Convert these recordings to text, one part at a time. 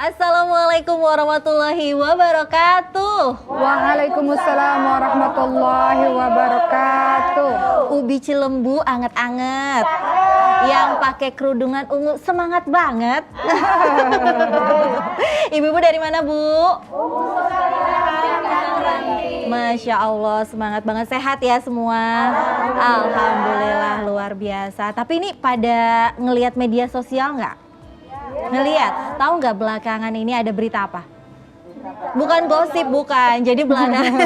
Assalamualaikum warahmatullahi wabarakatuh. Waalaikumsalam warahmatullahi wabarakatuh. Ubi Cilembu anget-anget. Yang pakai kerudungan ungu semangat banget. Ibu-ibu dari mana, Bu? Masya Allah, semangat banget. Sehat ya semua? Alhamdulillah, luar biasa. Tapi ini pada ngelihat media sosial nggak? Ngelihat, tahu nggak belakangan ini ada berita apa? Bukan gosip, bukan. Jadi belakangan,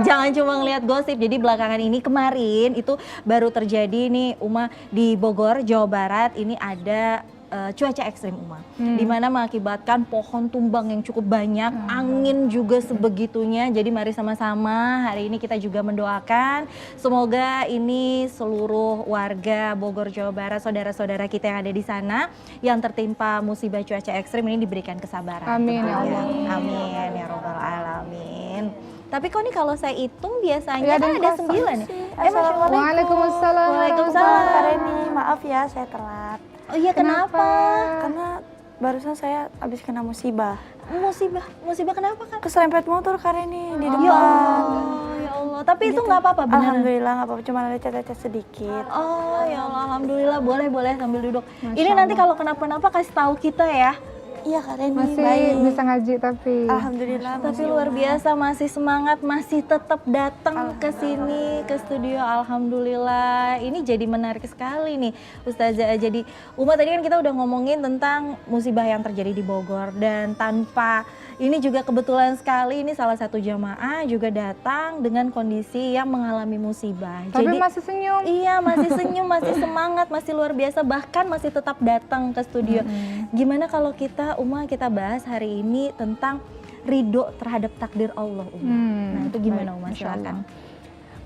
jangan cuma ngelihat gosip. Jadi belakangan ini kemarin itu baru terjadi nih Uma di Bogor, Jawa Barat. Ini ada cuaca ekstrim Uma, dimana mengakibatkan pohon tumbang yang cukup banyak, angin juga sebegitunya. Jadi mari sama-sama hari ini kita juga mendoakan semoga ini seluruh warga Bogor Jawa Barat, saudara-saudara kita yang ada di sana yang tertimpa musibah cuaca ekstrim ini diberikan kesabaran. Amin ya Allah. Amin ya robbal alamin. Tapi kok nih kalau saya hitung biasanya kan ada 9 ya. Assalamualaikum. Waalaikumsalam. Waalaikumsalam. Kak Reni, maaf ya saya telat. Oh iya, kenapa? Karena barusan saya habis kena musibah. Musibah kenapa kan? Keserempet motor Kak Reni di depan. Ya Allah. Tapi itu nggak apa-apa benar. Alhamdulillah nggak apa-apa, cuma ada cacat-cacat sedikit. Oh ya Allah, alhamdulillah, boleh sambil duduk. Ini nanti kalau kenapa-napa kasih tahu kita ya. Iya Kak Reni, Masih baik. bisa ngaji tapi Alhamdulillah. Tapi luar biasa, masih semangat, masih tetap datang ke sini, ke studio. Alhamdulillah. Ini jadi menarik sekali nih Ustazah. Jadi Uma tadi kan kita udah ngomongin tentang musibah yang terjadi di Bogor. Dan tanpa ini juga kebetulan sekali ini salah satu jamaah juga datang dengan kondisi yang mengalami musibah. tapi Jadi masih senyum. iya, masih senyum, masih semangat, masih luar biasa, bahkan masih tetap datang ke studio. Gimana kalau kita bahas hari ini tentang ridho terhadap takdir Allah, Uma. Nah, itu gimana, Uma? Silakan.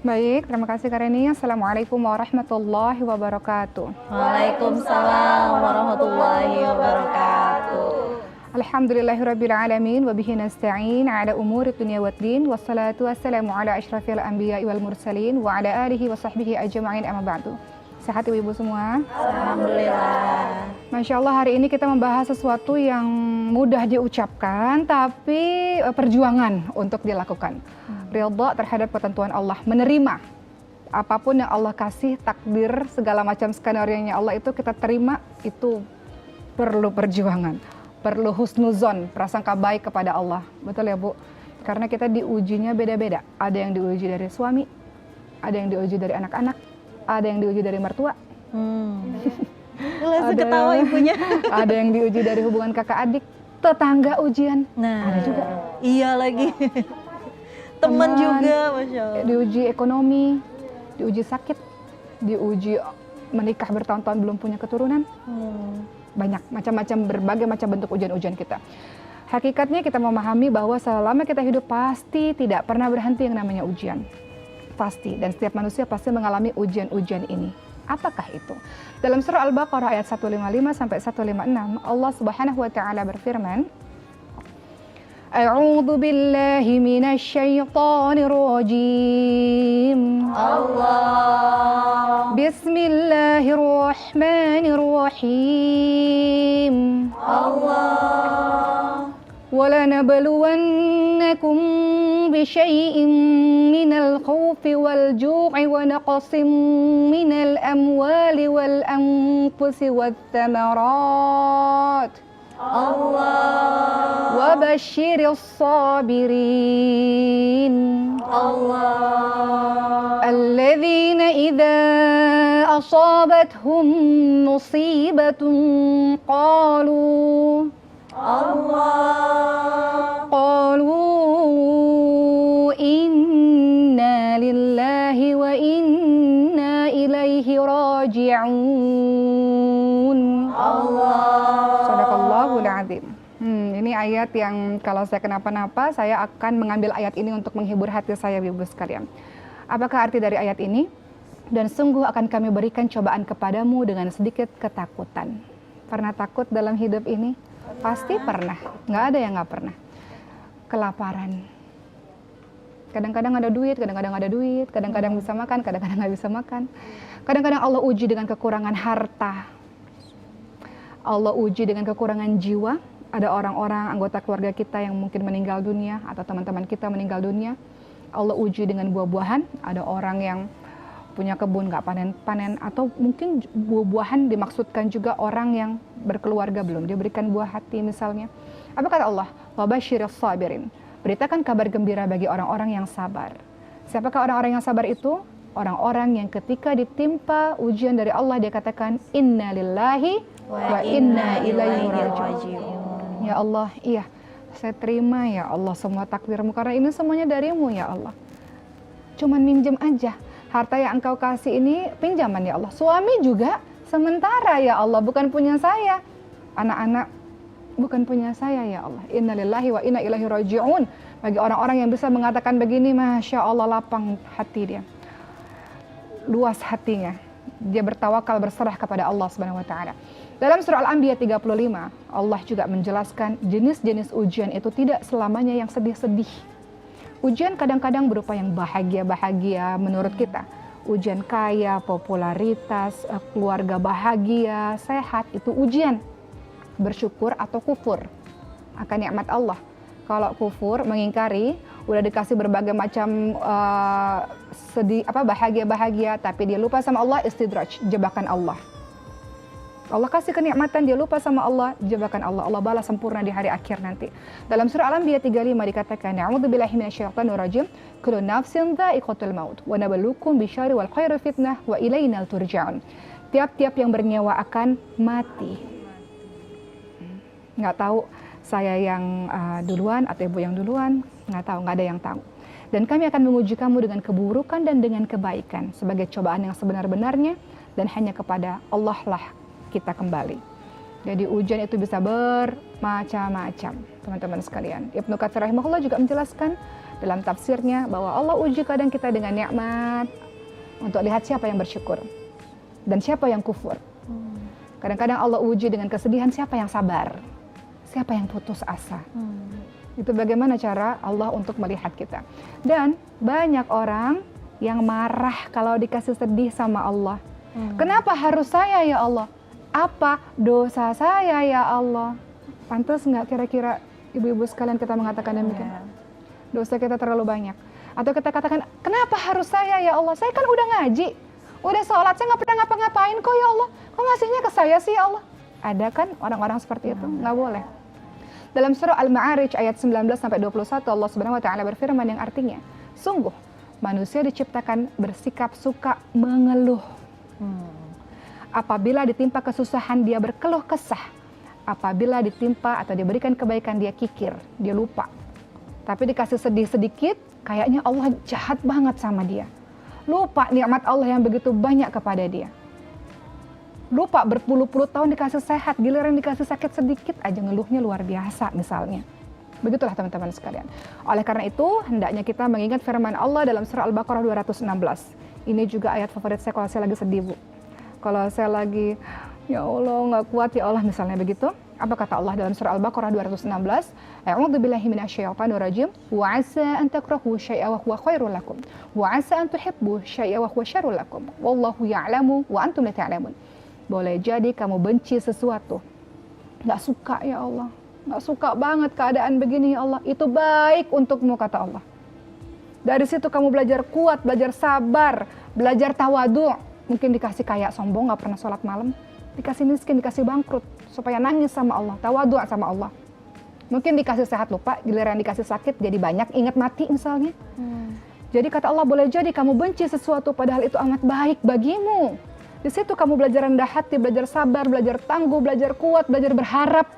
Baik, terima kasih Kak Reni. Assalamualaikum warahmatullahi wabarakatuh. Waalaikumsalam warahmatullahi wabarakatuh. Alhamdulillahirabbil alamin wa bihi nasta'in ala umuri dunya waddin wassalatu wassalamu ala asyrafil anbiya'i wal mursalin wa ala alihi wa sahbihi ajma'in amma ba'du. Sehat ibu-ibu semua? Alhamdulillah. Masya Allah, hari ini kita membahas sesuatu yang mudah diucapkan tapi perjuangan untuk dilakukan. Ridha terhadap ketentuan Allah, menerima apapun yang Allah kasih, takdir, segala macam skenario-nya Allah itu kita terima, itu perlu perjuangan, perlu husnuzon, prasangka baik kepada Allah. Betul ya Bu? Karena kita diujinya beda-beda. Ada yang diuji dari suami, ada yang diuji dari anak-anak, ada yang diuji dari mertua. Langsung ketawa ibunya. Ada yang diuji dari hubungan kakak adik, tetangga ujian. Nah, ada juga. Iya lagi. Teman juga, Masya Allah. Diuji ekonomi, diuji sakit, diuji menikah bertahun-tahun belum punya keturunan. Banyak macam-macam, berbagai macam bentuk ujian-ujian kita. Hakikatnya kita memahami bahwa selama kita hidup pasti tidak pernah berhenti yang namanya ujian. Pasti, dan setiap manusia pasti mengalami ujian-ujian ini. Apakah itu? Dalam surah Al-Baqarah ayat 155 sampai 156, Allah Subhanahu wa taala berfirman, A'udzu billahi minasy syaithanir rajim. Allah. Bismillahirrahmanirrahim. Allah. وَلَنَبْلُوَنَّكُمْ بِشَيْءٍ مِّنَ الْخَوْفِ وَالْجُوعِ وَنَقْصٍ مِّنَ الْأَمْوَالِ وَالْأَنفُسِ وَالثَّمَرَاتِ Allah. وَبَشِّرِ الصَّابِرِينَ Allah. الَّذِينَ إِذَا أَصَابَتْهُم مُّصِيبَةٌ قالوا إنا لله وإنا إليه راجعون. Sadaqallahul azim. Ini ayat yang kalau saya kenapa-napa saya akan mengambil ayat ini untuk menghibur hati saya, Ibu sekalian. Apakah arti dari ayat ini? Dan sungguh akan kami berikan cobaan kepadamu dengan sedikit ketakutan. Pernah takut dalam hidup ini? Pasti pernah, nggak ada yang nggak pernah. Kelaparan. Kadang-kadang ada duit, kadang-kadang ada duit, kadang-kadang bisa makan, kadang-kadang nggak bisa makan. Kadang-kadang Allah uji dengan kekurangan harta. Allah uji dengan kekurangan jiwa, ada orang-orang anggota keluarga kita yang mungkin meninggal dunia atau teman-teman kita meninggal dunia, Allah uji dengan buah-buahan. Ada orang yang punya kebun nggak panen-panen, atau mungkin buah-buahan dimaksudkan juga orang yang berkeluarga belum diberikan buah hati misalnya. Apa kata Allah? Wabasyiris sabirin. Beritakan kabar gembira bagi orang-orang yang sabar. Siapakah orang-orang yang sabar itu? Orang-orang yang ketika ditimpa ujian dari Allah dia katakan inna lillahi wa inna ilaihi raji'un. Ya Allah, iya, saya terima ya Allah semua takdirmu karena ini semuanya darimu ya Allah. Cuman minjem aja. Harta yang engkau kasih ini pinjaman ya Allah. Suami juga sementara ya Allah, bukan punya saya. Anak-anak bukan punya saya ya Allah. Innalillahi wa inna ilaihi raji'un. Bagi orang-orang yang bisa mengatakan begini, Masya Allah, lapang hati dia. Luas hatinya. Dia bertawakal, berserah kepada Allah Subhanahu wa taala. Dalam surah Al-Anbiya 35, Allah juga menjelaskan jenis-jenis ujian itu tidak selamanya yang sedih-sedih. Ujian kadang-kadang berupa yang bahagia-bahagia menurut kita. Ujian kaya, popularitas, keluarga bahagia, sehat, itu ujian. Bersyukur atau kufur akan nikmat Allah. Kalau kufur, mengingkari, udah dikasih berbagai macam sedih, bahagia-bahagia, tapi dia lupa sama Allah, istidraj, jebakan Allah. Allah kasih kenikmatan, dia lupa sama Allah, jebakan Allah. Allah balas sempurna di hari akhir nanti. Dalam surah Al-Anbiya 35 dikatakan, A'udzubillahi minasyaitonir rajim, kullu nafsin dha'iqatul maut, wa nabluukum bisyarri wal khairi fitnah, wa ilainal turja'un. Tiap-tiap yang bernyawa akan mati. Nggak tahu saya yang duluan atau ibu yang duluan, nggak tahu, nggak ada yang tahu. Dan kami akan menguji kamu dengan keburukan dan dengan kebaikan sebagai cobaan yang sebenar-benarnya, dan hanya kepada Allah lah kita kembali. Jadi ujian itu bisa bermacam-macam, teman-teman sekalian. Ibnu Katsir rahimahullah juga menjelaskan dalam tafsirnya bahwa Allah uji kadang kita dengan nikmat untuk lihat siapa yang bersyukur dan siapa yang kufur. Kadang-kadang Allah uji dengan kesedihan siapa yang sabar, siapa yang putus asa. Itu bagaimana cara Allah untuk melihat kita. Dan banyak orang yang marah kalau dikasih sedih sama Allah. Kenapa harus saya ya Allah? Apa dosa saya ya Allah? Pantas nggak kira-kira ibu-ibu sekalian kita mengatakan demikian? Dosa kita terlalu banyak. Atau kita katakan, kenapa harus saya ya Allah? Saya kan udah ngaji, udah sholat, saya nggak pernah ngapa-ngapain kok ya Allah. Kok ngasihnya ke saya sih ya Allah? Ada kan orang-orang seperti itu? Nggak boleh. Dalam surah Al-Ma'arij ayat 19-21 Allah Subhanahu wa taala berfirman yang artinya, sungguh manusia diciptakan bersikap suka mengeluh. Apabila ditimpa kesusahan dia berkeluh kesah. Apabila ditimpa atau diberikan kebaikan dia kikir, dia lupa. Tapi dikasih sedih sedikit, kayaknya Allah jahat banget sama dia. Lupa nikmat Allah yang begitu banyak kepada dia. Lupa berpuluh-puluh tahun dikasih sehat, giliran dikasih sakit sedikit aja ngeluhnya luar biasa misalnya. Begitulah teman-teman sekalian. Oleh karena itu, hendaknya kita mengingat firman Allah dalam surah Al-Baqarah 216. Ini juga ayat favorit saya kalau saya lagi sedih, Bu. Kalau saya lagi, ya Allah nggak kuat ya Allah misalnya begitu. Apa kata Allah dalam surah Al-Baqarah 216? A'udzubillahi minasyaitonir rajim. Wa 'asa an takrahu syai'an wa huwa khairul lakum. Wa 'asa an tuhibbu syai'an wa huwa syarrul lakum. Wallahu ya'lamu wa antum la ta'lamun. Boleh jadi kamu benci sesuatu. Nggak suka ya Allah. Nggak suka banget keadaan begini ya Allah. Itu baik untukmu kata Allah. Dari situ kamu belajar kuat, belajar sabar, belajar tawadu'. Mungkin dikasih kaya sombong, gak pernah sholat malam. Dikasih miskin, dikasih bangkrut. Supaya nangis sama Allah, tawadu' sama Allah. Mungkin dikasih sehat lupa, giliran dikasih sakit jadi banyak, ingat mati misalnya. Jadi kata Allah, boleh jadi kamu benci sesuatu padahal itu amat baik bagimu. Di situ kamu belajar rendah hati, belajar sabar, belajar tangguh, belajar kuat, belajar berharap.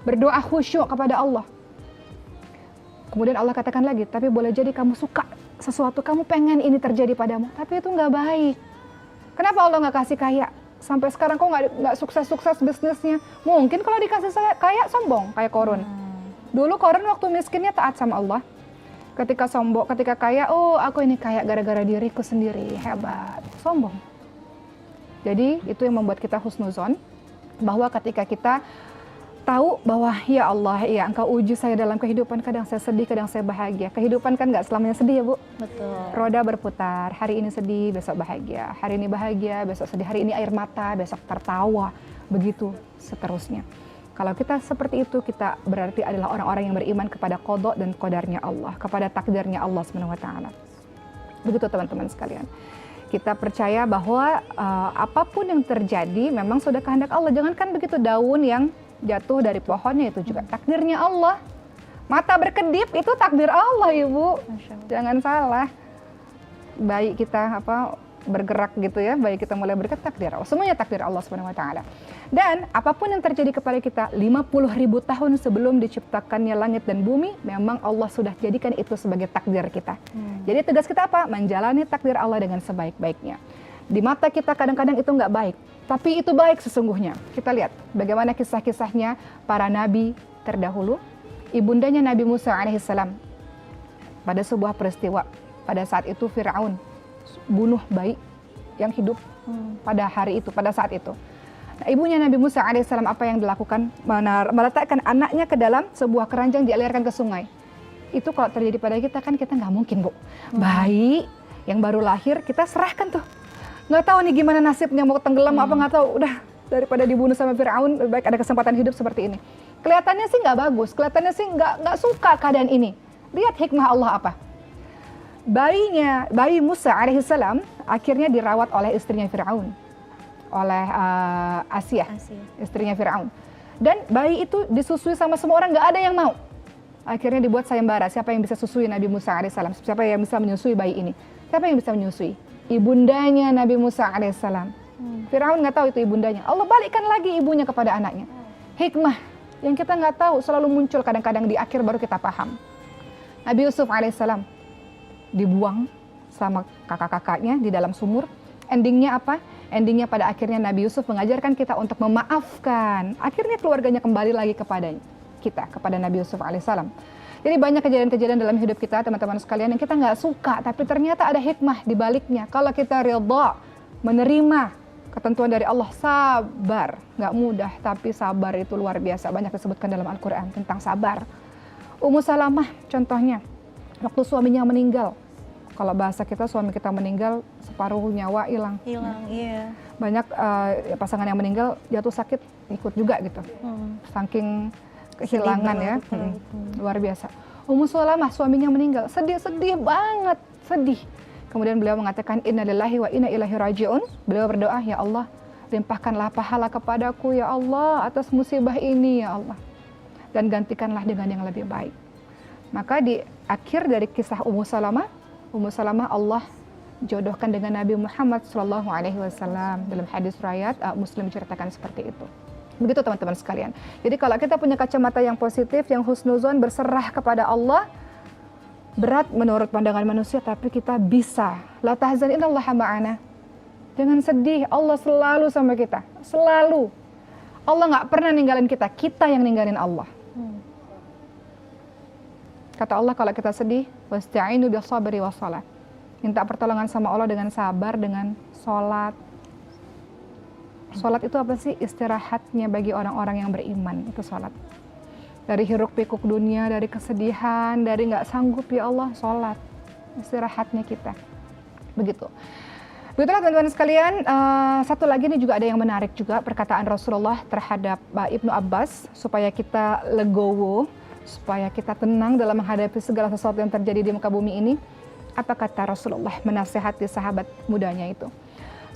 Berdoa khusyuk kepada Allah. Kemudian Allah katakan lagi, tapi boleh jadi kamu suka sesuatu, kamu pengen ini terjadi padamu. Tapi itu gak baik. Kenapa Allah nggak kasih kaya? Sampai sekarang kok nggak sukses-sukses bisnisnya? Mungkin kalau dikasih kaya sombong, kayak Korun. Dulu Korun waktu miskinnya taat sama Allah. Ketika sombong, ketika kaya, oh aku ini kaya gara-gara diriku sendiri, hebat. Sombong. Jadi itu yang membuat kita husnuzon, bahwa ketika kita tahu bahwa ya Allah, ya Engkau uji saya dalam kehidupan, kadang saya sedih, kadang saya bahagia. Kehidupan kan nggak selamanya sedih ya Bu. Betul. Roda berputar, hari ini sedih, besok bahagia. Hari ini bahagia, besok sedih. Hari ini air mata, besok tertawa. Begitu seterusnya. Kalau kita seperti itu, kita berarti adalah orang-orang yang beriman kepada qada dan qadarnya Allah, kepada takdirnya Allah Subhanahu wa taala. Begitu teman-teman sekalian. Kita percaya bahwa apapun yang terjadi memang sudah kehendak Allah. Jangankan begitu, daun yang jatuh dari pohonnya itu juga takdirnya Allah. Mata berkedip itu takdir Allah, Ibu. Jangan salah. Bayi kita bergerak gitu ya, bayi kita mulai bergerak, takdir Allah. Semuanya takdir Allah Subhanahu wa taala. Dan apapun yang terjadi kepada kita 50.000 tahun sebelum diciptakannya langit dan bumi, memang Allah sudah jadikan itu sebagai takdir kita. Jadi tugas kita apa? Menjalani takdir Allah dengan sebaik-baiknya. Di mata kita kadang-kadang itu nggak baik, tapi itu baik sesungguhnya. Kita lihat bagaimana kisah-kisahnya para nabi terdahulu. Ibundanya Nabi Musa alaihissalam pada sebuah peristiwa. Pada saat itu Fir'aun bunuh bayi yang hidup pada hari itu, pada saat itu. Nah, ibunya Nabi Musa alaihissalam apa yang dilakukan? Meletakkan anaknya ke dalam sebuah keranjang, dialirkan ke sungai. Itu kalau terjadi pada kita kan kita nggak mungkin, Bu. Bayi yang baru lahir kita serahkan tuh. Nggak tahu nih gimana nasibnya, mau tenggelam apa nggak tahu. Udah, daripada dibunuh sama Fir'aun, lebih baik ada kesempatan hidup seperti ini. Kelihatannya sih nggak bagus, kelihatannya sih nggak suka keadaan ini. Lihat hikmah Allah apa. Bayi Musa alaihissalam akhirnya dirawat oleh istrinya Fir'aun, oleh Asia, istrinya Fir'aun. Dan bayi itu disusui sama semua orang, nggak ada yang mau. Akhirnya dibuat sayembara, siapa yang bisa susui Nabi Musa alaihissalam, siapa yang bisa menyusui bayi ini, siapa yang bisa menyusui? Ibundanya Nabi Musa alaihissalam. Fir'aun nggak tahu itu ibundanya. Allah balikkan lagi ibunya kepada anaknya. Hikmah yang kita nggak tahu selalu muncul kadang-kadang di akhir baru kita paham. Nabi Yusuf alaihissalam dibuang sama kakak-kakaknya di dalam sumur. Endingnya apa? Endingnya pada akhirnya Nabi Yusuf mengajarkan kita untuk memaafkan. Akhirnya keluarganya kembali lagi kepada kita, kepada Nabi Yusuf alaihissalam. Jadi banyak kejadian-kejadian dalam hidup kita teman-teman sekalian yang kita nggak suka, tapi ternyata ada hikmah di baliknya. Kalau kita ridha, menerima ketentuan dari Allah, sabar. Nggak mudah, tapi sabar itu luar biasa. Banyak disebutkan dalam Al-Quran tentang sabar. Ummu Salamah contohnya, waktu suaminya meninggal. Kalau bahasa kita, suami kita meninggal, separuh nyawa hilang. Iya. Banyak pasangan yang meninggal jatuh sakit ikut juga gitu. Saking kehilangan ya. Luar biasa. Ummu Salamah suaminya meninggal, sedih banget, sedih. Kemudian beliau mengatakan innalillahi wa inna ilaihi raji'un. Beliau berdoa, ya Allah, limpahkanlah pahala kepadaku ya Allah atas musibah ini ya Allah. Dan gantikanlah dengan yang lebih baik. Maka di akhir dari kisah Ummu Salamah Allah jodohkan dengan Nabi Muhammad SAW. Dalam hadis riwayat Muslim menceritakan seperti itu. Begitu teman-teman sekalian. Jadi kalau kita punya kacamata yang positif, yang husnuzon, berserah kepada Allah, berat menurut pandangan manusia, tapi kita bisa. La tahzan innallaha ma'ana. Jangan sedih, Allah selalu sama kita. Selalu. Allah nggak pernah ninggalin kita, kita yang ninggalin Allah. Kata Allah kalau kita sedih, wasta'inu bis-sabri was-shalah. Minta pertolongan sama Allah dengan sabar, dengan sholat. Sholat itu apa sih? Istirahatnya bagi orang-orang yang beriman, itu sholat. Dari hiruk pikuk dunia, dari kesedihan, dari nggak sanggup ya Allah, sholat. Istirahatnya kita. Begitu. Begitulah teman-teman sekalian, satu lagi ini juga ada yang menarik juga, perkataan Rasulullah terhadap Ibnu Abbas, supaya kita legowo, supaya kita tenang dalam menghadapi segala sesuatu yang terjadi di muka bumi ini. Apa kata Rasulullah menasihati sahabat mudanya itu?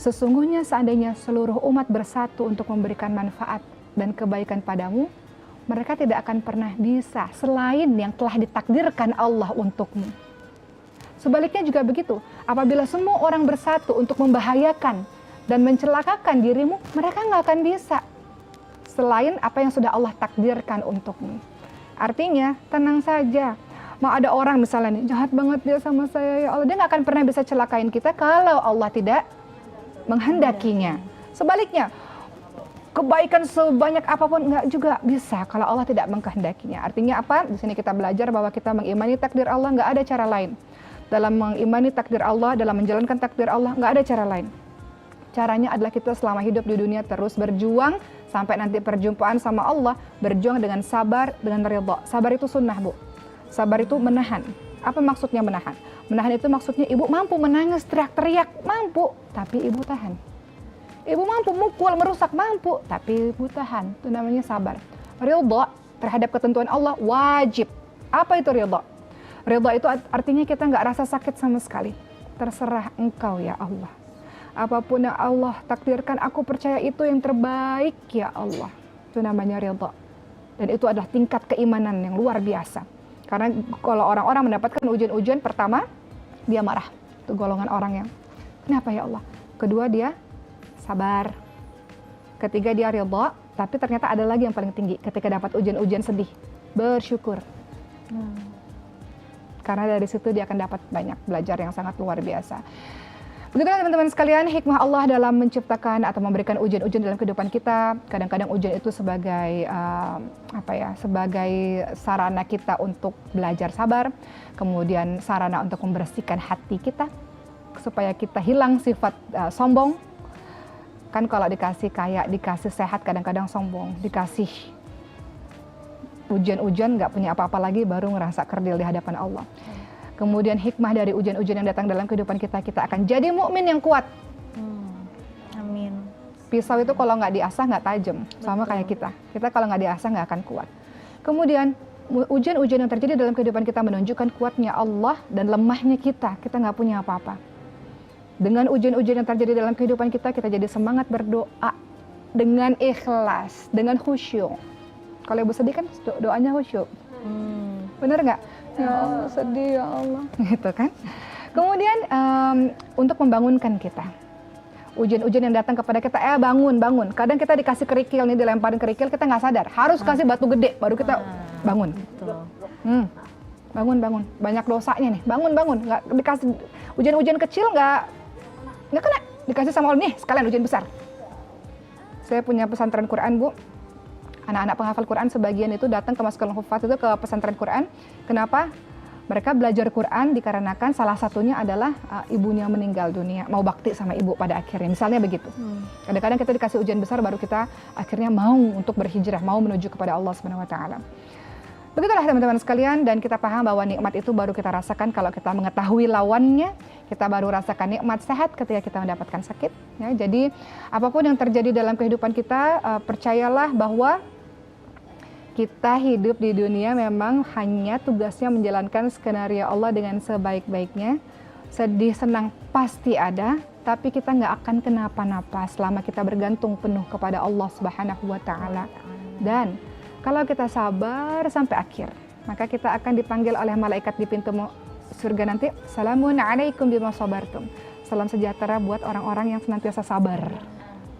Sesungguhnya seandainya seluruh umat bersatu untuk memberikan manfaat dan kebaikan padamu, mereka tidak akan pernah bisa selain yang telah ditakdirkan Allah untukmu. Sebaliknya juga begitu, apabila semua orang bersatu untuk membahayakan dan mencelakakan dirimu, mereka nggak akan bisa selain apa yang sudah Allah takdirkan untukmu. Artinya, tenang saja. Mau ada orang misalnya nih, jahat banget dia sama saya, ya Allah, dia nggak akan pernah bisa celakain kita kalau Allah tidak menghendakinya. Sebaliknya, kebaikan sebanyak apapun nggak juga bisa kalau Allah tidak mengkehendakinya. Artinya apa? Di sini kita belajar bahwa kita mengimani takdir Allah, nggak ada cara lain. Dalam mengimani takdir Allah, dalam menjalankan takdir Allah, nggak ada cara lain. Caranya adalah kita selama hidup di dunia terus berjuang sampai nanti perjumpaan sama Allah, berjuang dengan sabar, dengan ridha. Sabar itu sunnah, Bu. Sabar itu menahan. Apa maksudnya menahan? Menahan itu maksudnya ibu mampu menangis, teriak-teriak, mampu, tapi ibu tahan. Ibu mampu mukul, merusak, mampu, tapi ibu tahan. Itu namanya sabar. Ridha terhadap ketentuan Allah wajib. Apa itu ridha? Ridha itu artinya kita nggak rasa sakit sama sekali. Terserah Engkau ya Allah. Apapun yang Allah takdirkan, aku percaya itu yang terbaik ya Allah. Itu namanya ridha. Dan itu adalah tingkat keimanan yang luar biasa. Karena kalau orang-orang mendapatkan ujian-ujian, pertama dia marah. Itu golongan orang yang kenapa ya Allah? Kedua dia sabar. Ketiga dia ridha, tapi ternyata ada lagi yang paling tinggi ketika dapat ujian-ujian sedih, bersyukur. Karena dari situ dia akan dapat banyak belajar yang sangat luar biasa. Begitulah teman-teman sekalian, hikmah Allah dalam menciptakan atau memberikan ujian-ujian dalam kehidupan kita. Kadang-kadang ujian itu sebagai sebagai sarana kita untuk belajar sabar, kemudian sarana untuk membersihkan hati kita supaya kita hilang sifat sombong. Kan kalau dikasih kaya, dikasih sehat, kadang-kadang sombong, dikasih ujian-ujian nggak punya apa-apa lagi, baru ngerasa kerdil di hadapan Allah. Kemudian hikmah dari ujian-ujian yang datang dalam kehidupan kita, kita akan jadi mukmin yang kuat. Amin. Pisau itu kalau nggak diasah nggak tajam, sama kayak kita. Kita kalau nggak diasah nggak akan kuat. Kemudian ujian-ujian yang terjadi dalam kehidupan kita menunjukkan kuatnya Allah dan lemahnya kita. Kita nggak punya apa-apa. Dengan ujian-ujian yang terjadi dalam kehidupan kita, kita jadi semangat berdoa dengan ikhlas, dengan khusyuk. Kalau ibu sedih kan doanya khusyuk. Bener nggak? Ya Allah sedih ya Allah. Gitu kan? Kemudian untuk membangunkan kita. Ujian-ujian yang datang kepada kita, bangun. Kadang kita dikasih kerikil nih, dilemparin kerikil, kita nggak sadar. Harus kasih batu gede, baru kita bangun. Bangun. Banyak dosanya nih. Bangun. Nggak dikasih ujian-ujian kecil nggak kena. Dikasih sama Allah nih, sekalian ujian besar. Saya punya pesantren Quran, Bu. Anak-anak penghafal Quran sebagian itu datang ke Masjidil Hufaz itu ke pesantren Quran. Kenapa? Mereka belajar Quran dikarenakan salah satunya adalah ibunya meninggal dunia, mau bakti sama ibu pada akhirnya. Misalnya begitu. Kadang-kadang kita dikasih ujian besar baru kita akhirnya mau untuk berhijrah, mau menuju kepada Allah Subhanahu wa taala. Begitulah teman-teman sekalian, dan kita paham bahwa nikmat itu baru kita rasakan kalau kita mengetahui lawannya. Kita baru rasakan nikmat sehat ketika kita mendapatkan sakit. Ya, jadi apapun yang terjadi dalam kehidupan kita, percayalah bahwa kita hidup di dunia memang hanya tugasnya menjalankan skenario Allah dengan sebaik-baiknya. Sedih, senang pasti ada, tapi kita nggak akan kenapa-napa selama kita bergantung penuh kepada Allah Subhanahu wa taala. Dan kalau kita sabar sampai akhir, maka kita akan dipanggil oleh malaikat di pintu surga nanti. Salamun alaikum bima sabartum. Salam sejahtera buat orang-orang yang senantiasa sabar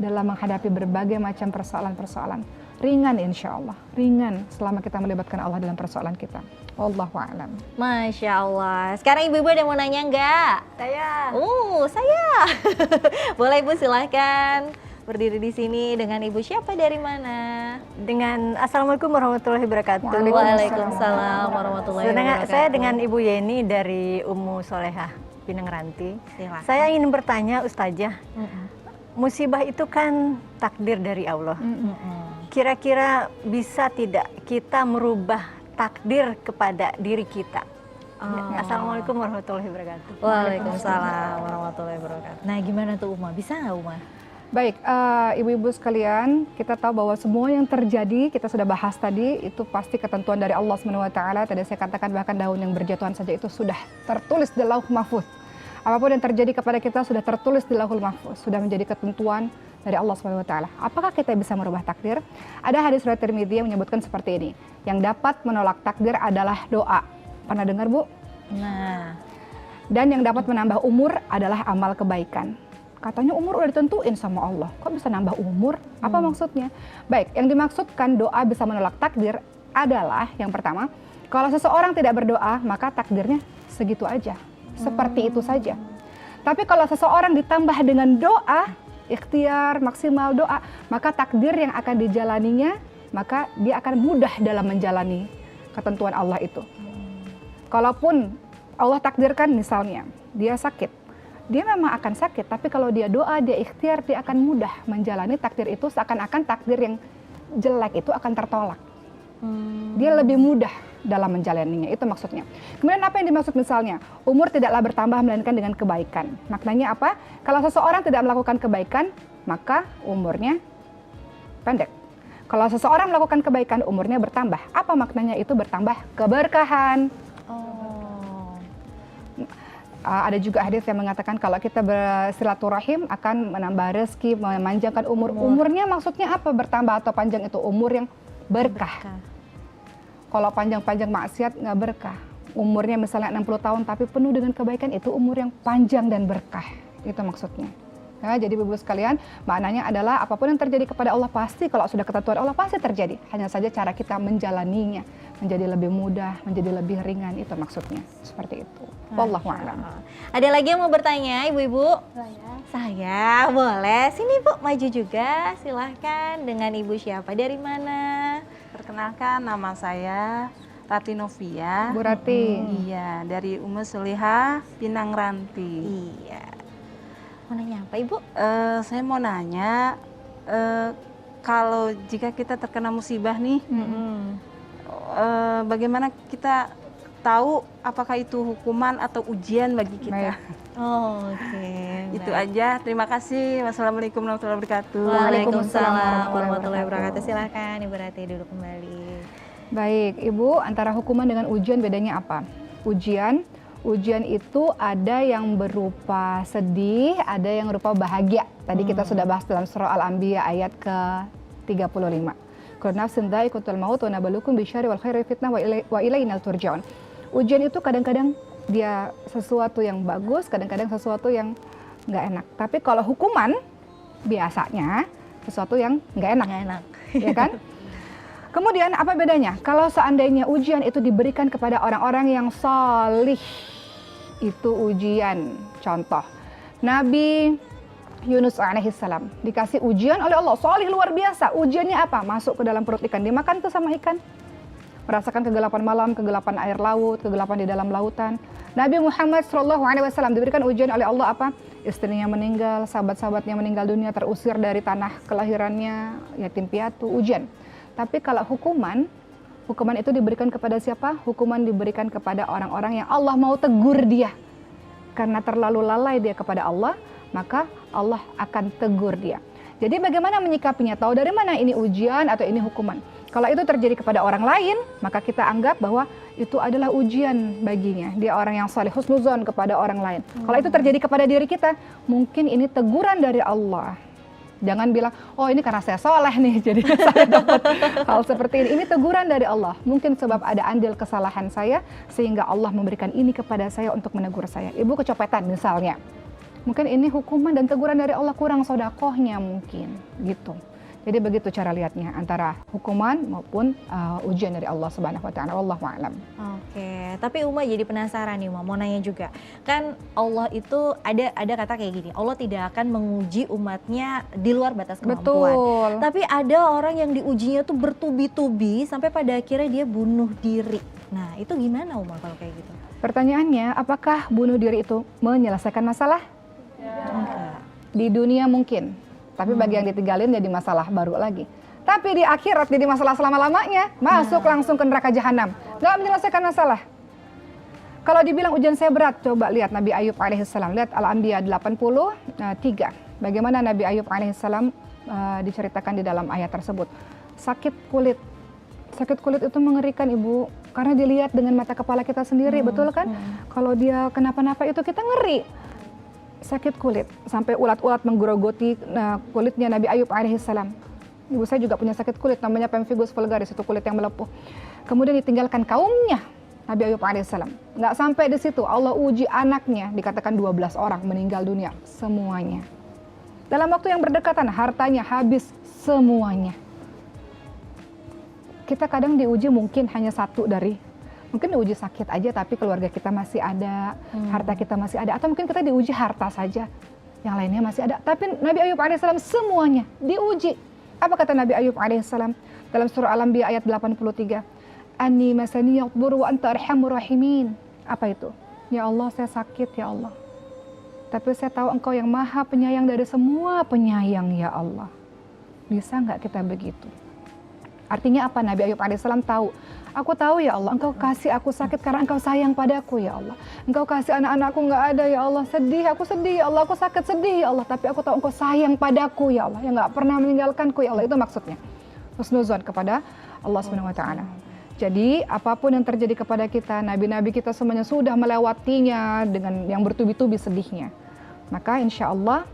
dalam menghadapi berbagai macam persoalan-persoalan. Ringan insya Allah, ringan selama kita melibatkan Allah dalam persoalan kita. Wallahu a'lam. Masya Allah. Sekarang ibu-ibu ada yang mau nanya nggak? Saya. Boleh Ibu, silahkan. Berdiri di sini dengan Ibu siapa, dari mana? Dengan Assalamualaikum warahmatullahi wabarakatuh. Waalaikumsalam warahmatullahi wabarakatuh. Saya dengan Ibu Yeni dari Ummu Solehah Pinang Ranti. Silakan. Saya ingin bertanya Ustazah, musibah itu kan takdir dari Allah. Kira-kira bisa tidak kita merubah takdir kepada diri kita? Assalamualaikum warahmatullahi wabarakatuh. Waalaikumsalam warahmatullahi wabarakatuh. Nah, gimana tuh Uma? Bisa nggak Uma? Baik, ibu-ibu sekalian, kita tahu bahwa semua yang terjadi, kita sudah bahas tadi, itu pasti ketentuan dari Allah SWT. Tadi saya katakan bahkan daun yang berjatuhan saja itu sudah tertulis di Lauh Mahfuz. Apapun yang terjadi kepada kita sudah tertulis di Lauhul Mahfuz, sudah menjadi ketentuan dari Allah SWT. Apakah kita bisa merubah takdir? Ada hadis riwayat Tirmidzi yang menyebutkan seperti ini, yang dapat menolak takdir adalah doa. Pernah dengar, Bu? Nah. Dan yang dapat menambah umur adalah amal kebaikan. Katanya umur udah ditentuin sama Allah. Kok bisa nambah umur? Apa maksudnya? Baik, yang dimaksudkan doa bisa menolak takdir adalah yang pertama, kalau seseorang tidak berdoa, maka takdirnya segitu aja. Seperti itu saja. Tapi kalau seseorang ditambah dengan doa, ikhtiar, maksimal doa, maka takdir yang akan dijalaninya, maka dia akan mudah dalam menjalani ketentuan Allah itu. Kalaupun Allah takdirkan misalnya, dia sakit, dia memang akan sakit, tapi kalau dia doa, dia ikhtiar, dia akan mudah menjalani takdir itu, seakan-akan takdir yang jelek itu akan tertolak. Dia lebih mudah dalam menjalaninya, itu maksudnya. Kemudian apa yang dimaksud misalnya? Umur tidaklah bertambah melainkan dengan kebaikan. Maknanya apa? Kalau seseorang tidak melakukan kebaikan, maka umurnya pendek. Kalau seseorang melakukan kebaikan, umurnya bertambah. Apa maknanya itu bertambah? Keberkahan. Oh. Ada juga hadis yang mengatakan kalau kita bersilaturahim akan menambah rezeki, memanjangkan umur. Umurnya maksudnya apa? Bertambah atau panjang itu umur yang berkah. Kalau panjang-panjang maksiat nggak berkah. Umurnya misalnya 60 tahun tapi penuh dengan kebaikan, itu umur yang panjang dan berkah. Itu maksudnya. Ya, jadi Ibu sekalian, maknanya adalah apapun yang terjadi kepada Allah pasti, kalau sudah ketentuan Allah pasti terjadi. Hanya saja cara kita menjalaninya menjadi lebih mudah, menjadi lebih ringan, itu maksudnya. Seperti itu. Wallahu a'lam. Ada lagi yang mau bertanya, Ibu-ibu? Saya, boleh. Sini Bu, maju juga. Silahkan. Dengan Ibu siapa? Dari mana? Perkenalkan, nama saya Rati Novia. Bu Rati. Iya, dari Umu Sulihah, Pinang Ranti. Iya. Mau nanya apa Ibu? Saya mau nanya, kalau jika kita terkena musibah nih, bagaimana kita tahu apakah itu hukuman atau ujian bagi kita? Baik. Oh, oke. Itu baik. aja. Terima kasih. Wassalamualaikum warahmatullahi wabarakatuh. Waalaikumsalam warahmatullahi wabarakatuh. Silakan Ibu Rati duduk kembali. Baik, Ibu, antara hukuman dengan ujian bedanya apa? Ujian itu ada yang berupa sedih, ada yang berupa bahagia. Tadi kita sudah bahas dalam surah Al-Anbiya ayat ke-35. Kullu nafsin dha'iqatul maut wa nabluukum bisyarri wal khairi fitnah wa ilainal turja'un. Ujian itu kadang-kadang dia sesuatu yang bagus, kadang-kadang sesuatu yang nggak enak. Tapi kalau hukuman biasanya sesuatu yang nggak enak. Nggak enak. Ya kan? Kemudian apa bedanya? Kalau seandainya ujian itu diberikan kepada orang-orang yang salih, itu ujian. Contoh, Nabi Yunus alaihissalam dikasih ujian oleh Allah, salih luar biasa. Ujiannya apa? Masuk ke dalam perut ikan, dimakan tuh sama ikan. Merasakan kegelapan malam, kegelapan air laut, kegelapan di dalam lautan. Nabi Muhammad SAW diberikan ujian oleh Allah apa? Istrinya meninggal, sahabat-sahabatnya meninggal dunia, terusir dari tanah kelahirannya, yatim piatu, ujian. Tapi kalau hukuman itu diberikan kepada siapa? Hukuman diberikan kepada orang-orang yang Allah mau tegur dia. Karena terlalu lalai dia kepada Allah, maka Allah akan tegur dia. Jadi bagaimana menyikapinya? Tahu dari mana ini ujian atau ini hukuman? Kalau itu terjadi kepada orang lain, maka kita anggap bahwa itu adalah ujian baginya. Dia orang yang saleh, husnuzon kepada orang lain. Kalau itu terjadi kepada diri kita, mungkin ini teguran dari Allah. Jangan bilang, oh ini karena saya soleh nih, jadi saya dapat hal seperti ini. Ini teguran dari Allah. Mungkin sebab ada andil kesalahan saya, sehingga Allah memberikan ini kepada saya untuk menegur saya. Ibu kecopetan misalnya. Mungkin ini hukuman dan teguran dari Allah, kurang sodakohnya mungkin, gitu. Jadi begitu cara lihatnya, antara hukuman maupun ujian dari Allah Subhanahu wa Ta'ala. Wallahu a'lam. Oke, tapi Uma jadi penasaran nih Uma, mau nanya juga. Kan Allah itu ada kata kayak gini, Allah tidak akan menguji umatnya di luar batas kemampuan. Betul. Tapi ada orang yang diujinya tuh bertubi-tubi sampai pada akhirnya dia bunuh diri. Nah, itu gimana Uma kalau kayak gitu? Pertanyaannya, apakah bunuh diri itu menyelesaikan masalah? Enggak. Di dunia mungkin, tapi bagi yang ditinggalin jadi masalah baru lagi. Tapi di akhirat jadi masalah selama-lamanya, masuk langsung ke neraka jahanam. Nggak menyelesaikan masalah. Kalau dibilang ujian saya berat, coba lihat Nabi Ayub alaihissalam. Lihat Al-Anbiya 83. Bagaimana Nabi Ayub alaihissalam diceritakan di dalam ayat tersebut. Sakit kulit. Sakit kulit itu mengerikan Ibu, karena dilihat dengan mata kepala kita sendiri, betul kan? Kalau dia kenapa-napa itu kita ngeri. Sakit kulit, sampai ulat-ulat menggerogoti kulitnya Nabi Ayub alaihissalam. Ibu saya juga punya sakit kulit, namanya pemphigus vulgaris, itu kulit yang melepuh. Kemudian ditinggalkan kaumnya Nabi Ayub alaihissalam. Nggak sampai di situ, Allah uji anaknya, dikatakan 12 orang meninggal dunia, semuanya. Dalam waktu yang berdekatan, hartanya habis semuanya. Kita kadang diuji mungkin hanya satu dari, mungkin diuji sakit aja tapi keluarga kita masih ada, harta kita masih ada, atau mungkin kita diuji harta saja, yang lainnya masih ada. Tapi Nabi Ayub alaihissalam semuanya diuji. Apa kata Nabi Ayub alaihissalam dalam surah Al-Anbiya ayat 83? Anni masani yadhur wa anta arhamur rahimin. Apa itu? Ya Allah, saya sakit ya Allah. Tapi saya tahu Engkau yang maha penyayang dari semua penyayang ya Allah. Bisa nggak kita begitu? Artinya apa? Nabi Ayub alaihissalam tahu. Aku tahu ya Allah, Engkau kasih aku sakit karena Engkau sayang padaku ya Allah. Engkau kasih anak-anakku nggak ada ya Allah, sedih, aku sedih ya Allah, aku sakit sedih ya Allah. Tapi aku tahu Engkau sayang padaku ya Allah, yang nggak pernah meninggalkanku ya Allah. Itu maksudnya. husnuzon kepada Allah Subhanahu wa taala. Jadi apapun yang terjadi kepada kita, nabi-nabi kita semuanya sudah melewatinya dengan yang bertubi-tubi sedihnya. Maka insya Allah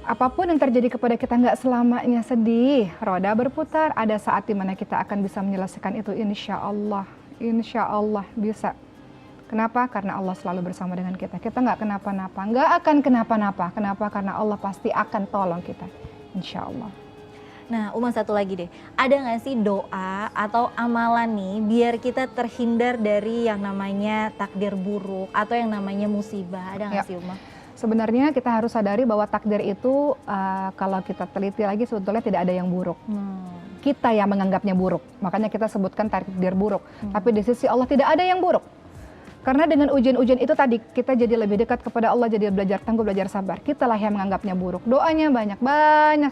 apapun yang terjadi kepada kita nggak selamanya sedih. Roda berputar, ada saat dimana kita akan bisa menyelesaikan itu insya Allah bisa. Kenapa? Karena Allah selalu bersama dengan kita. Kita nggak kenapa-napa, nggak akan kenapa-napa. Kenapa? Karena Allah pasti akan tolong kita, insya Allah. Nah, Uma satu lagi deh, ada nggak sih doa atau amalan nih biar kita terhindar dari yang namanya takdir buruk atau yang namanya musibah? Ada nggak sih Uma? Sebenarnya kita harus sadari bahwa takdir itu kalau kita teliti lagi sebetulnya tidak ada yang buruk. Kita yang menganggapnya buruk, makanya kita sebutkan takdir buruk. Tapi di sisi Allah tidak ada yang buruk. Karena dengan ujian-ujian itu tadi kita jadi lebih dekat kepada Allah, jadi belajar tangguh, belajar sabar. Kitalah yang menganggapnya buruk. Doanya banyak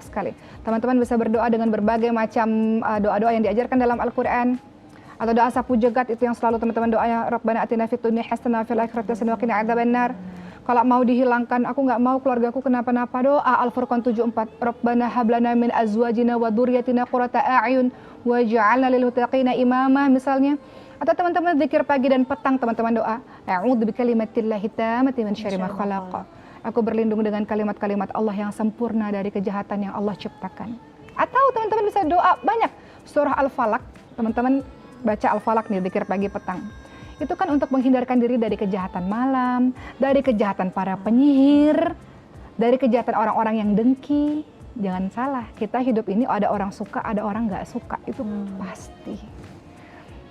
sekali. Teman-teman bisa berdoa dengan berbagai macam doa-doa yang diajarkan dalam Al-Quran. Atau doa sapu jagat itu yang selalu teman-teman doanya, Rabbana atina fid dunya hasanah wa fil akhirati hasanah wa qina adzabannar. Kalau mau dihilangkan, aku nggak mau keluargaku kenapa-napa, doa Al-Furqan 74. Rabbana hablana min azwajina wa dzurriyyatina qurrata a'yun waj'alna lil muttaqina imama misalnya. Atau teman-teman zikir pagi dan petang, teman-teman doa a'udzu bikalimatillahi tammati min syarri ma khalaq. Aku berlindung dengan kalimat-kalimat Allah yang sempurna dari kejahatan yang Allah ciptakan. Atau teman-teman bisa doa banyak surah Al-Falaq, teman-teman baca Al-Falaq nih zikir pagi petang. Itu kan untuk menghindarkan diri dari kejahatan malam, dari kejahatan para penyihir, dari kejahatan orang-orang yang dengki. Jangan salah, kita hidup ini ada orang suka, ada orang nggak suka, itu pasti.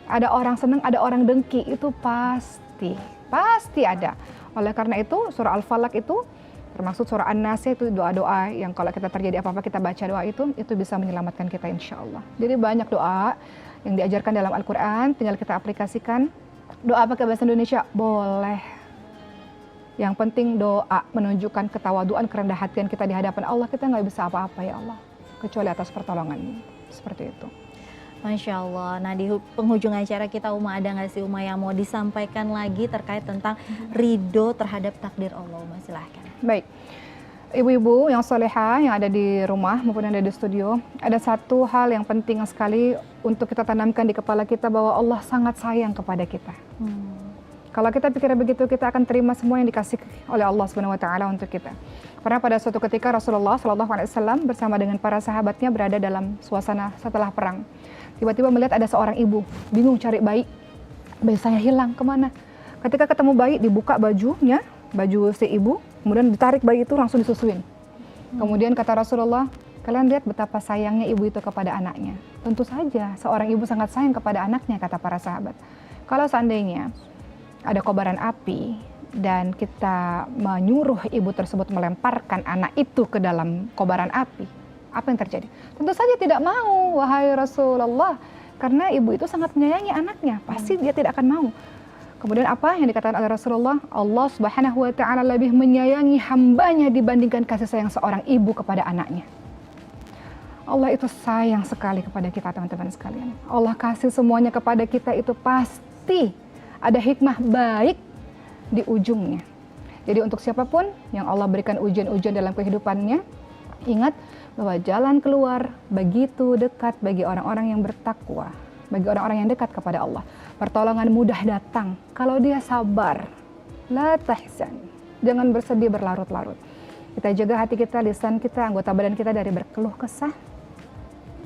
Ada orang senang, ada orang dengki, itu pasti ada. Oleh karena itu surah Al-Falaq itu termasuk surah An-Nas itu doa-doa yang kalau kita terjadi apa-apa kita baca doa itu bisa menyelamatkan kita insya Allah. Jadi banyak doa yang diajarkan dalam Al-Quran, tinggal kita aplikasikan. Doa pakai bahasa Indonesia boleh. Yang penting doa menunjukkan ketawaduan, kerendah hatian kita di hadapan Allah. Kita nggak bisa apa-apa ya Allah, kecuali atas pertolongan. Seperti itu. Masya Allah. Nah di penghujung acara kita Uma, ada nggak sih Uma yang mau disampaikan lagi terkait tentang ridho terhadap takdir Allah? Uma silahkan. Baik, ibu-ibu yang solehah yang ada di rumah maupun yang ada di studio, ada satu hal yang penting sekali untuk kita tanamkan di kepala kita bahwa Allah sangat sayang kepada kita. Kalau kita pikir begitu, kita akan terima semua yang dikasih oleh Allah Subhanahu wa taala untuk kita. Karena pada suatu ketika Rasulullah SAW bersama dengan para sahabatnya berada dalam suasana setelah perang. Tiba-tiba melihat ada seorang ibu, bingung cari bayi saya hilang, kemana? Ketika ketemu bayi, dibuka bajunya, baju si ibu, kemudian ditarik bayi itu langsung disusuin. Kemudian kata Rasulullah, kalian lihat betapa sayangnya ibu itu kepada anaknya. Tentu saja, seorang ibu sangat sayang kepada anaknya, kata para sahabat. Kalau seandainya ada kobaran api, dan kita menyuruh ibu tersebut melemparkan anak itu ke dalam kobaran api, apa yang terjadi? Tentu saja tidak mau, wahai Rasulullah, karena ibu itu sangat menyayangi anaknya, pasti dia tidak akan mau. Kemudian apa yang dikatakan oleh Rasulullah? Allah Subhanahu wa taala lebih menyayangi hambanya dibandingkan kasih sayang seorang ibu kepada anaknya. Allah itu sayang sekali kepada kita, teman-teman sekalian. Allah kasih semuanya kepada kita itu pasti ada hikmah baik di ujungnya. Jadi untuk siapapun yang Allah berikan ujian-ujian dalam kehidupannya, ingat bahwa jalan keluar begitu dekat bagi orang-orang yang bertakwa, bagi orang-orang yang dekat kepada Allah. Pertolongan mudah datang kalau dia sabar. La tahzan. Jangan bersedih berlarut-larut. Kita jaga hati kita, lisan kita, anggota badan kita dari berkeluh kesah.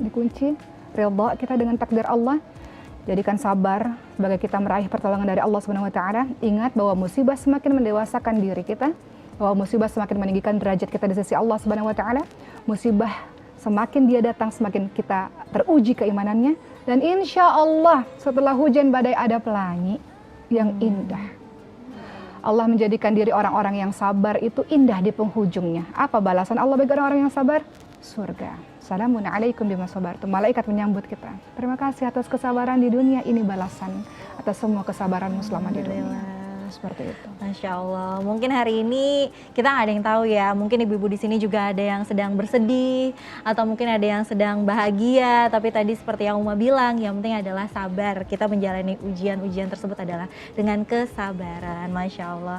Dikunci, ridha kita dengan takdir Allah. Jadikan sabar sebagai kita meraih pertolongan dari Allah Subhanahu wa taala. Ingat bahwa musibah semakin mendewasakan diri kita, bahwa musibah semakin meninggikan derajat kita di sisi Allah Subhanahu wa taala. Musibah semakin dia datang semakin kita teruji keimanannya, dan insya Allah setelah hujan badai ada pelangi yang indah. Allah menjadikan diri orang-orang yang sabar itu indah di penghujungnya. Apa balasan Allah bagi orang-orang yang sabar? Surga. Assalamualaikum alaikum bima sabartum. Malaikat menyambut kita. Terima kasih atas kesabaran di dunia, ini balasan atas semua kesabaranmu selama di dunia. seperti itu. Masya Allah. Mungkin hari ini kita nggak ada yang tahu ya. Mungkin ibu-ibu di sini juga ada yang sedang bersedih atau mungkin ada yang sedang bahagia. Tapi tadi seperti yang Uma bilang, yang penting adalah sabar. Kita menjalani ujian-ujian tersebut adalah dengan kesabaran. Masya Allah.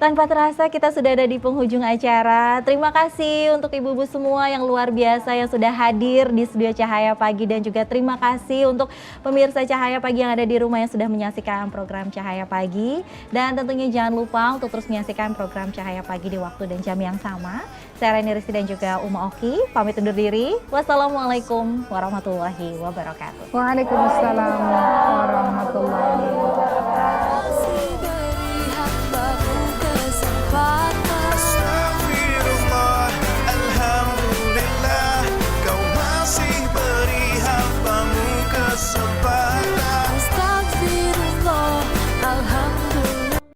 Tanpa terasa kita sudah ada di penghujung acara. Terima kasih untuk ibu-ibu semua yang luar biasa yang sudah hadir di studio Cahaya Pagi, dan juga terima kasih untuk pemirsa Cahaya Pagi yang ada di rumah yang sudah menyaksikan program Cahaya Pagi. Dan tentunya jangan lupa untuk terus menyaksikan program Cahaya Pagi di waktu dan jam yang sama. Saya Reni Rizky dan juga Uma Oki pamit undur diri. Wassalamualaikum warahmatullahi wabarakatuh. Waalaikumsalam warahmatullahi wabarakatuh.